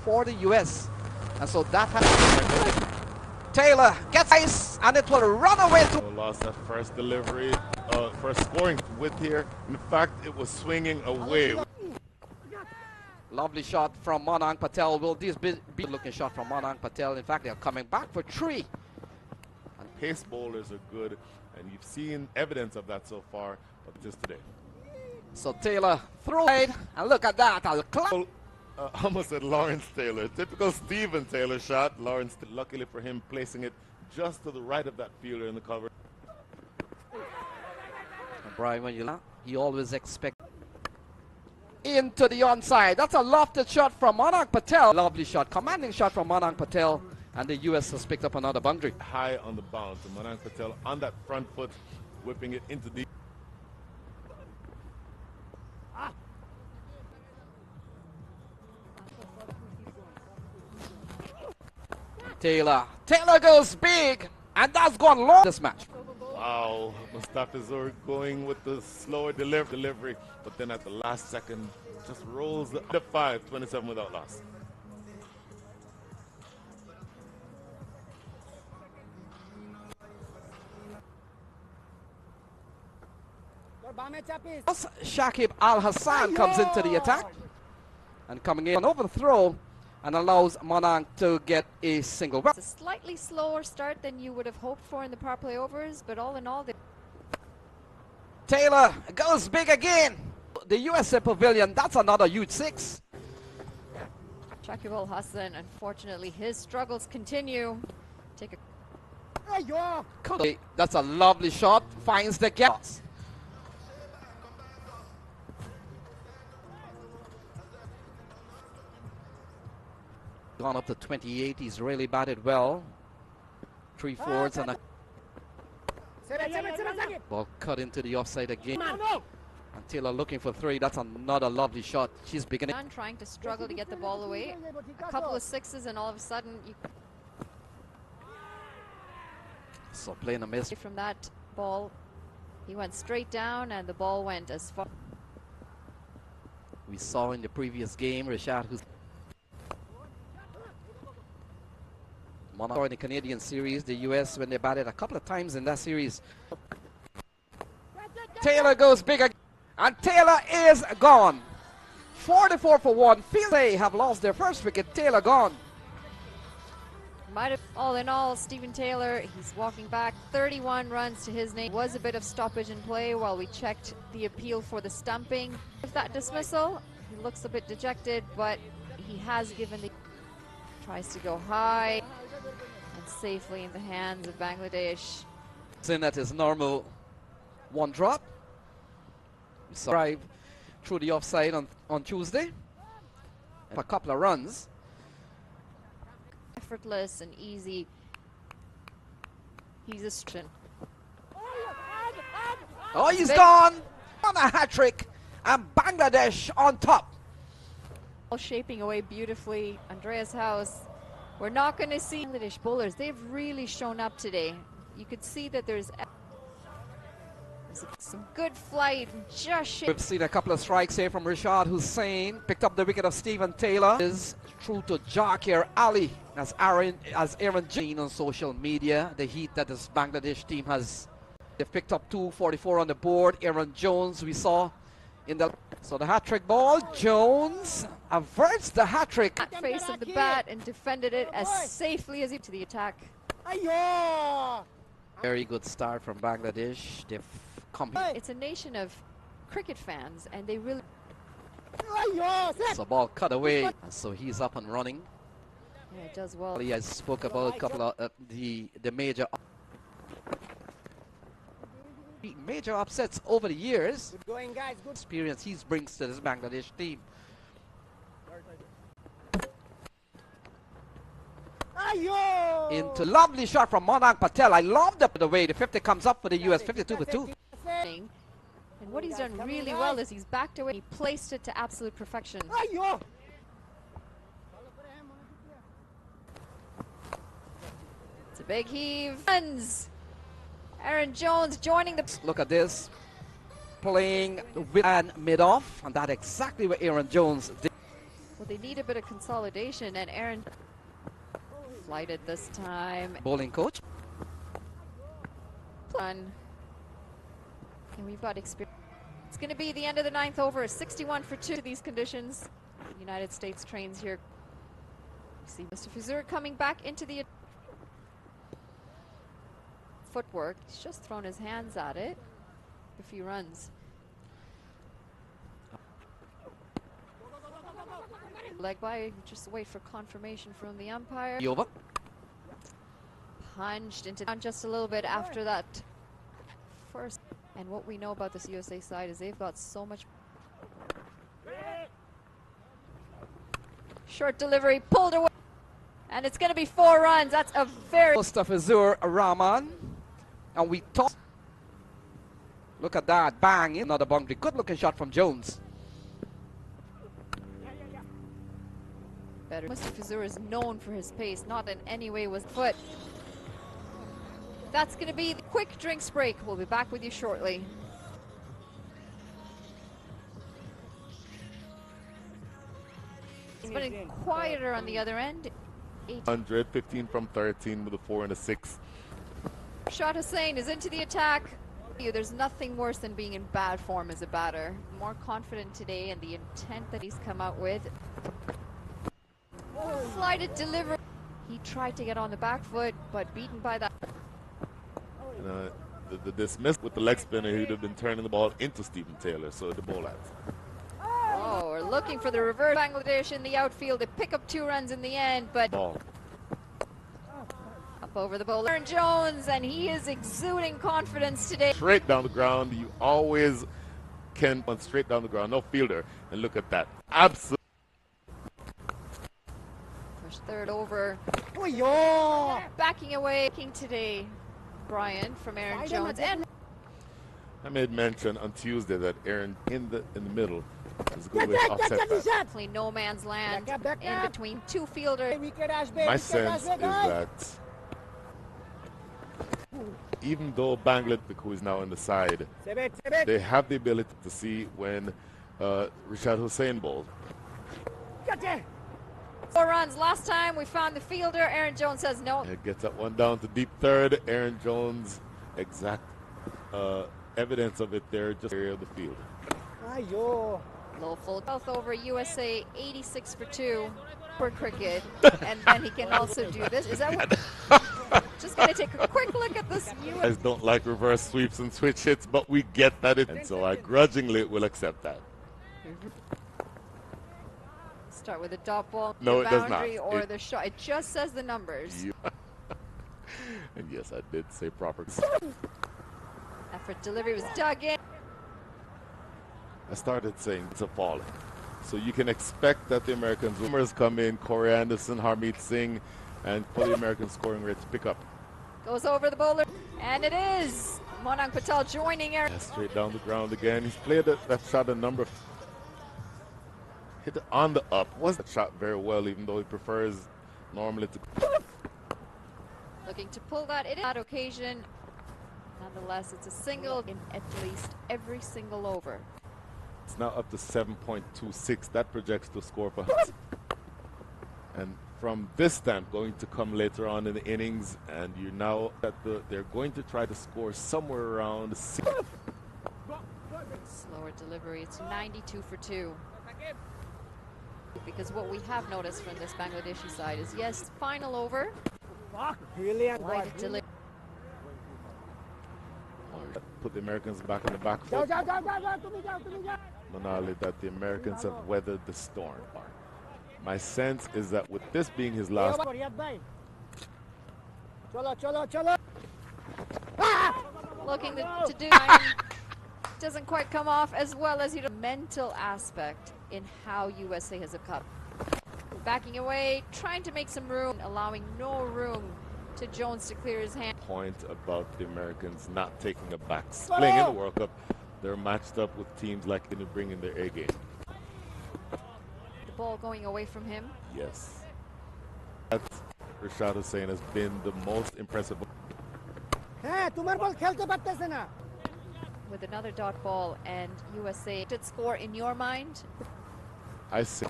for the US. And so that has Taylor gets ice and it will run away to lost that first delivery, first scoring width here. In fact, it was swinging away. Lovely shot from Manang Patel. Will this be looking shot from Manang Patel? In fact, they're coming back for 3. And pace bowlers are good, and you've seen evidence of that so far, but just today. So Taylor throw it, and look at that. I'll clap. Almost said Lawrence Taylor. Typical Stephen Taylor shot. Lawrence, luckily for him, placing it just to the right of that fielder in the cover. And Brian, when you he always expect into the onside. That's a lofted shot from Manang Patel. Lovely shot, commanding shot from Manang Patel, and the US has picked up another boundary. High on the bounce, and Manang Patel on that front foot, whipping it into the. Taylor goes big, and that's gone long this match. Wow, Mustafizur going with the slower delivery, but then at the last second, just rolls the 5, 27 without loss. Shakib Al Hassan comes into the attack and coming in over the throw and allows Manang to get a single. It's a slightly slower start than you would have hoped for in the power play overs, but all in all, Taylor goes big again. The USA Pavilion, that's another huge 6. Shakib Al Hassan, unfortunately, his struggles continue. Take a That's a lovely shot, finds the gap. Gone up to 28, he's really batted well. 3 forwards and a ball cut into the offside again. And Taylor looking for 3, that's another lovely shot. She's beginning. Trying to struggle to get the ball away. A couple of 6s and all of a sudden you So playing a miss. from that ball. He went straight down and the ball went as far. We saw in the previous game, Richard, who's in the Canadian series, the US, when they batted a couple of times in that series. Taylor goes big again, and Taylor is gone. 44 for 1. Feel they have lost their first wicket. Taylor gone. Might have, all in all, Stephen Taylor, he's walking back 31 runs to his name. Was a bit of stoppage in play while we checked the appeal for the stumping. With that dismissal, he looks a bit dejected, but he has given the tries to go high and safely in the hands of Bangladesh. It's in at his normal 1 drop. Drive through the offside on Tuesday. A couple of runs. Effortless and easy. He's a string. Oh, he's gone on a hat-trick, and Bangladesh on top. All shaping away beautifully. Andreas House. We're not going to see Bangladesh bowlers. They've really shown up today. You could see that there's some good flight. We've seen a couple of strikes here from Rashad Hussain. Picked up the wicket of Stephen Taylor. Is through to Jakir Ali as Aaron Jean on social media. The heat that this Bangladesh team has. They've picked up 244 on the board. Aaron Jones we saw in the. So the hat-trick ball. Jones averts the hat-trick. Face of the bat and defended it as safely as he to the attack. Very good start from Bangladesh. They've come. It's a nation of cricket fans, and they really. So ball cut away, and so he's up and running. Yeah, it does well. I spoke about a couple of the major upsets over the years. Good going, guys. Good Experience he brings to this Bangladesh team. Into lovely shot from Manang Patel. I love the way the 50 comes up for the US. 52 for 2. And what he's done really well is he's backed away. He placed it to absolute perfection. It's a big heave. Runs. Aaron Jones joining the. Look at this. Playing with and mid-off. And that's exactly what Aaron Jones did. Well, they need a bit of consolidation, and Aaron flighted this time. Bowling coach. And we've got experience. It's going to be the end of the 9th over, 61 for 2 to these conditions. United States trains here. See Mr. Fizur coming back into the footwork. He's just thrown his hands at it. A few runs. Leg by, just wait for confirmation from the umpire. Over. Punched into down just a little bit after that first. And what we know about this USA side is they've got so much. Short delivery pulled away. And it's going to be 4 runs. That's a very. Mustafizur Rahman. And we talk. Look at that. Bang. Another boundary. Good looking shot from Jones. Better. Mr. Fizur is known for his pace, not in any way with foot. That's going to be the quick drinks break. We'll be back with you shortly. It's been quieter on the other end. 115 from 13 with a 4 and a 6. Rashad Hussain is into the attack. There's nothing worse than being in bad form as a batter. More confident today in the intent that he's come out with. Flighted delivery. He tried to get on the back foot, but beaten by that. The dismiss with the leg spinner, he'd have been turning the ball into Stephen Taylor, so the ball out. Oh, we're looking for the reverse. Bangladesh in the outfield. They pick up 2 runs in the end, but Ball. up over the bowler. Aaron Jones, and he is exuding confidence today. Straight down the ground. You always can run straight down the ground. No fielder. And look at that. Absolutely. First third over. Backing away. Today, Brian from Aaron Jones. And I made mention on Tuesday that Aaron in the middle is a good way to offset that. definitely no man's land in between 2 fielders. My sense is that even though Bangladesh, who is now on the side, they have the ability to see when Rashad Hussain bowls. 4 runs. Last time we found the fielder. Aaron Jones says no. It gets that one down to deep third. Aaron Jones, exact evidence of it there, just area of the field. Low full 12th over, USA 86 for 2 for cricket. And then he can also do this. Is that what? Just going to take a quick look at this. Guys don't like reverse sweeps and switch hits, but we get that. And so I grudgingly will accept that. Start with a dot ball, No, the it does not. boundary, or the shot. It just says the numbers. And yes, I did say proper. Effort delivery was dug in. I started saying it's a falling. So you can expect that the Americans, rumors come in, Corey Anderson, Harmeet Singh, and for the American scoring rate to pick up. Goes over the bowler, and it is Monang Patel joining Aaron. Yeah, straight down the ground again. He's played that shot a number. Hit it on the up. Was that shot very well, even though he prefers normally to. Looking to pull that in that occasion. Nonetheless, it's a single in at least every single over. It's now up to 7.26. That projects to score for. And from this stand, going to come later on in the innings, and you now at they're going to try to score somewhere around 6. Slower delivery. It's 92 for 2. Because what we have noticed from this Bangladeshi side is, yes, final over. Light delivery. Put the Americans back on the back foot. Manali, that the Americans have weathered the storm. My sense is that with this being his last. Looking to do doesn't quite come off as well as the mental aspect in how USA has a cup. Backing away, trying to make some room, allowing no room to Jones to clear his hand. Point about the Americans not taking a back swing in the World Cup. They're matched up with teams like in bringing their A game. The ball going away from him. Yes. That Rashad Hussain has been the most impressive. With another dot ball, and USA did score in your mind. I say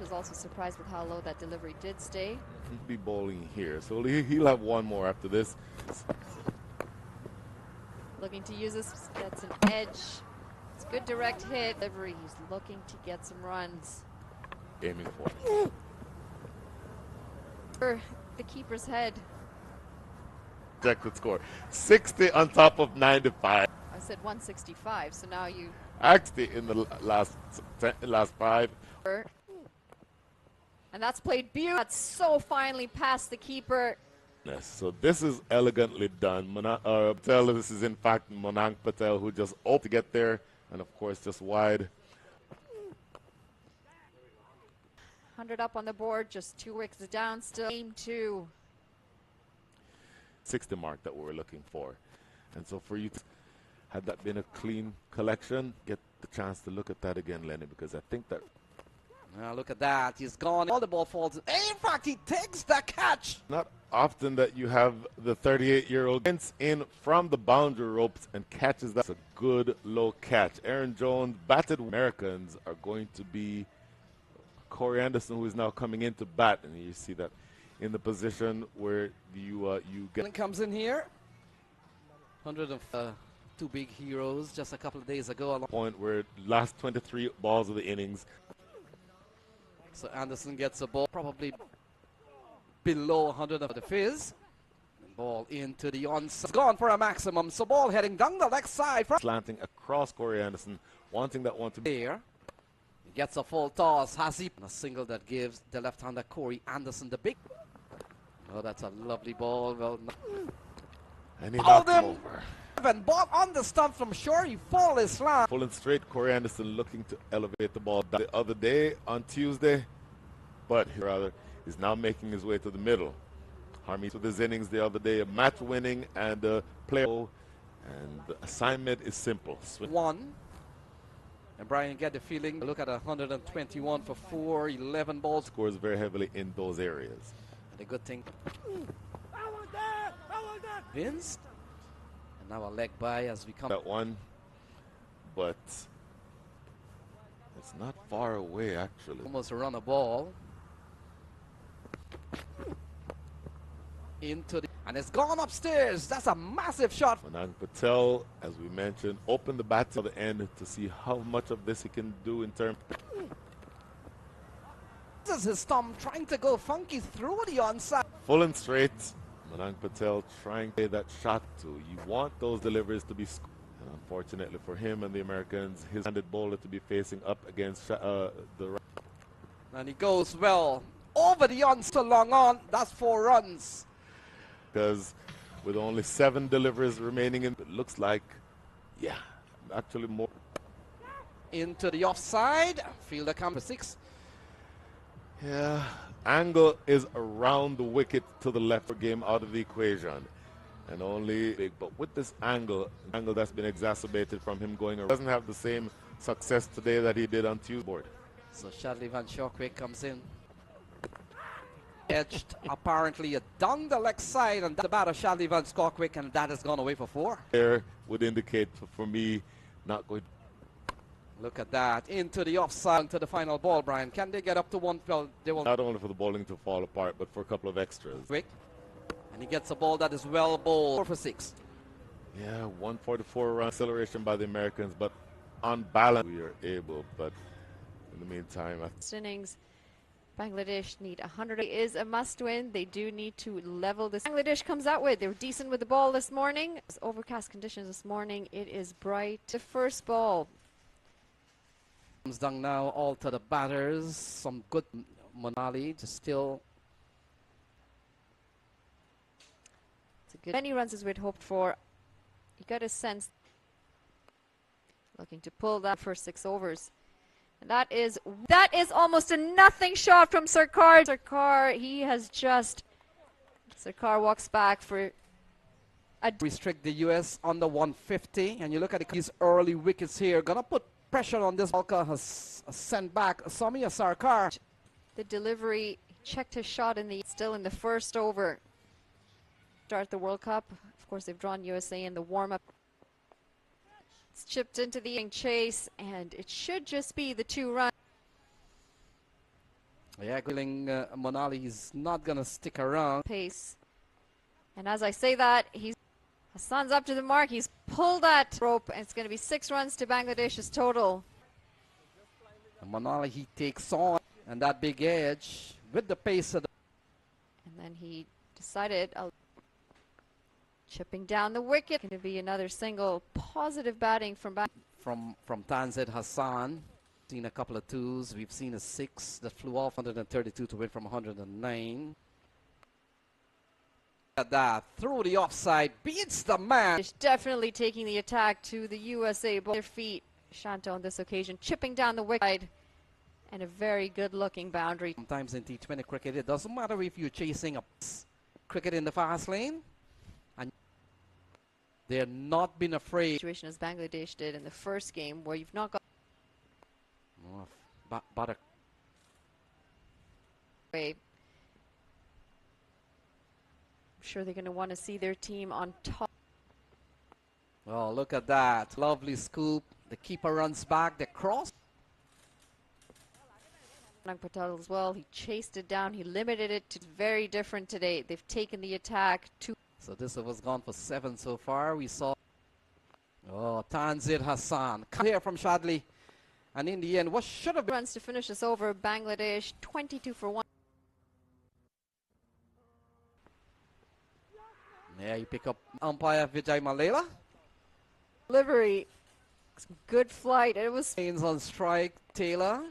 was also surprised with how low that delivery did stay. He'd be bowling here, so he'll have one more after this. Looking to use this, gets an edge. It's a good direct hit. Delivery, he's looking to get some runs. Aiming for it. For the keeper's head. Projected score 60 on top of 95. I said 165, so now you. Actually, in the last 5. And that's played beautiful. That's so finely past the keeper. Yes, so this is elegantly done. Patel, this is in fact Monang Patel, who just opted to get there, and of course just wide. 100 up on the board, just 2 wickets down still. Game 2. 60 mark that we're looking for. And so for you, had that been a clean collection, get the chance to look at that again, Lenny, because I think that... Now look at that. He's gone. All the ball falls. In fact, he takes the catch. Not often that you have the 38-year-old in from the boundary ropes and catches that. That's a good low catch. Aaron Jones batted. Americans are going to be Corey Anderson, who is now coming in to bat, and you see that in the position where you get. Comes in here. 100 of two big heroes just a couple of days ago. Point where last 23 balls of the innings. So Anderson gets a ball probably below 100 of the fizz. And ball into the onside. Gone for a maximum. So ball heading down the leg side. Slanting across Corey Anderson, wanting that one to be there. He gets a full toss. Has he? A single that gives the left-hander Corey Anderson the big. Oh, that's a lovely ball. Well, and he knocked him over. And ball on the stump from short. He fall his slant. Pulling straight, Corey Anderson looking to elevate the ball the other day on Tuesday, but rather is now making his way to the middle. Harmy with his innings the other day, a match winning and a play, and the assignment is simple. One. And Brian, get the feeling. Look at 121 for 4, 11 balls. Scores very heavily in those areas. And the good thing. Vince. And now a leg by as we come. That one, but it's not far away actually. Almost run a ball. Into the, and it's gone upstairs. That's a massive shot. Manang Patel, as we mentioned, opened the bat to the end to see how much of this he can do in terms. This is his thumb trying to go funky through the onside. Full and straight. Manang Patel trying to play that shot too. You want those deliveries to be and unfortunately for him and the Americans, his handed bowler to be facing up against the right. And he goes well over the onside long on. That's 4 runs. Because with only 7 deliveries remaining, it looks like, yeah, actually more. Into the offside. Fielder comes for 6. Yeah, angle is around the wicket to the left for game out of the equation. And only big, but with this angle that's been exacerbated from him going around, doesn't have the same success today that he did on Tuesday. So Shadley Van Shawquick comes in. Edged apparently down the leg side, and the batter Shadley Van Shawquick, and that has gone away for 4. There would indicate for me not going. Look at that, into the offside, to the final ball, Brian. Can they get up to 1? Well, they will. Not only for the bowling to fall apart, but for a couple of extras. Quick. And he gets a ball that is well bowled. 4 for 6. Yeah, 144 run acceleration by the Americans, but on balance we are able. But in the meantime, Innings. Bangladesh need 100. It is a must-win. They do need to level this. Bangladesh comes out with. They were decent with the ball this morning. It's overcast conditions this morning. It is bright. The first ball. Comes down now, all to the batters. Some good Monali, just still. It's a good. Many runs as we'd hoped for. You got a sense. Looking to pull that first 6 overs. And that is almost a nothing shot from Sarkar. Sarkar, he has just. Sarkar walks back for. Restrict the U.S. under 150, and you look at these early wickets here. Gonna put pressure on this. Balka has sent back Samia Sarkar. The delivery checked his shot still in the first over. Start the World Cup. Of course, they've drawn USA in the warm-up. It's chipped into the chase, and it should just be the 2 runs. Yeah, Monali is not going to stick around. Pace. And as I say that, Hassan's up to the mark. He's pulled that rope, and it's going to be 6 runs to Bangladesh's total. Monali, he takes on, and that big edge with the pace of the... And then he decided, chipping down the wicket. Going to be another single. Positive batting from Tanzid Hassan. Seen a couple of 2s. We've seen a 6 that flew off 132 to win from 109. At that, through the offside, beats the man. Definitely taking the attack to the USA ball. Their feet. Shanto on this occasion, chipping down the wicket. And a very good-looking boundary. Sometimes in T20 cricket, it doesn't matter if you're chasing a cricket in the fast lane. And they're not been afraid. Situation as Bangladesh did in the first game, where you've not got... But I'm sure they're going to want to see their team on top. Oh, look at that. Lovely scoop. The keeper runs back. The cross. Patel as well. He chased it down. He limited it to very different today. They've taken the attack to... So this was gone for 7 so far. We saw... Oh, Tanzir Hassan. Here from Shadley. And in the end, what should have been... runs to finish us over. Bangladesh 22 for 1. Yeah, you pick up umpire Vijay Malela. Delivery. Good flight. It was... Haynes on strike. Taylor.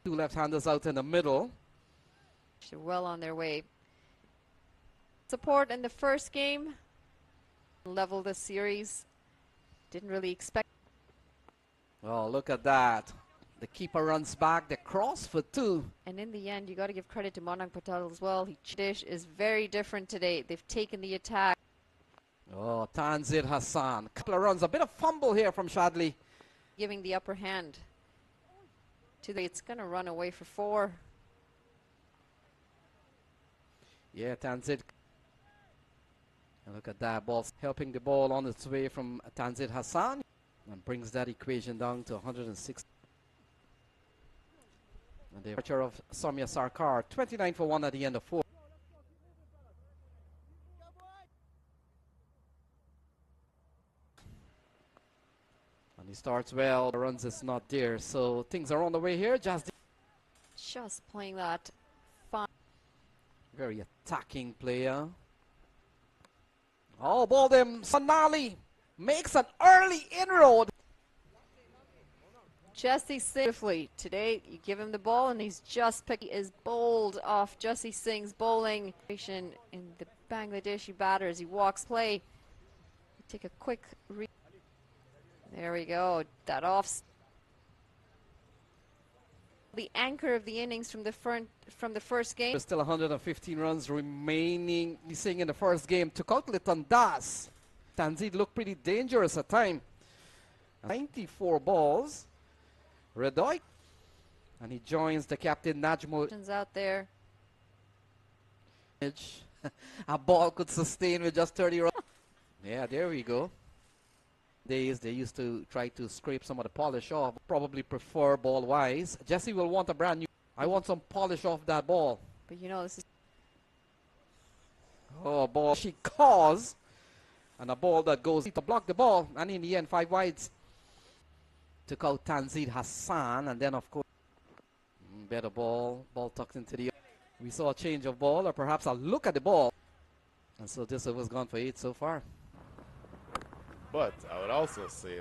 2 left-handers out in the middle. They're well on their way. Support in the first game. Level this series. Didn't really expect... Oh, look at that. The keeper runs back. The cross for 2. And in the end, you got to give credit to Monang Patel as well. Dish is very different today. They've taken the attack. Oh, Tanzir Hassan. Couple of runs. A bit of fumble here from Shadley. Giving the upper hand. It's going to run away for 4. Yeah, Tanzir. And look at that. Ball helping the ball on its way from Tanzir Hassan. And brings that equation down to 106. And the departure of Soumya Sarkar, 29 for 1 at the end of 4. And he starts well, the runs is not there, so things are on the way here. Just playing that fun. Very attacking player. Oh, ball them. Sonali makes an early inroad. Jesse Singh. Today, you give him the ball and he's just picked. He is bowled off Jesse Singh's bowling. In the Bangladeshi batters, he walks play. Take a quick read. There we go. That off. The anchor of the innings from the first game. There's still 115 runs remaining. He's saying in the first game, took out Liton Das. Tanzid looked pretty dangerous at time. 94 balls. Redoy. And he joins the captain Najmo. Out there. A ball could sustain with just 30 runs. Yeah, there we go. They used to try to scrape some of the polish off. Probably prefer ball wise. Jesse will want a brand new. I want some polish off that ball. But you know this is. Oh, ball she caused. And a ball that goes to block the ball. And in the end, 5 wides. Took out Tanzid Hassan. And then, of course, better ball. Ball tucked into the... We saw a change of ball, or perhaps a look at the ball. And so this was gone for 8 so far. But I would also say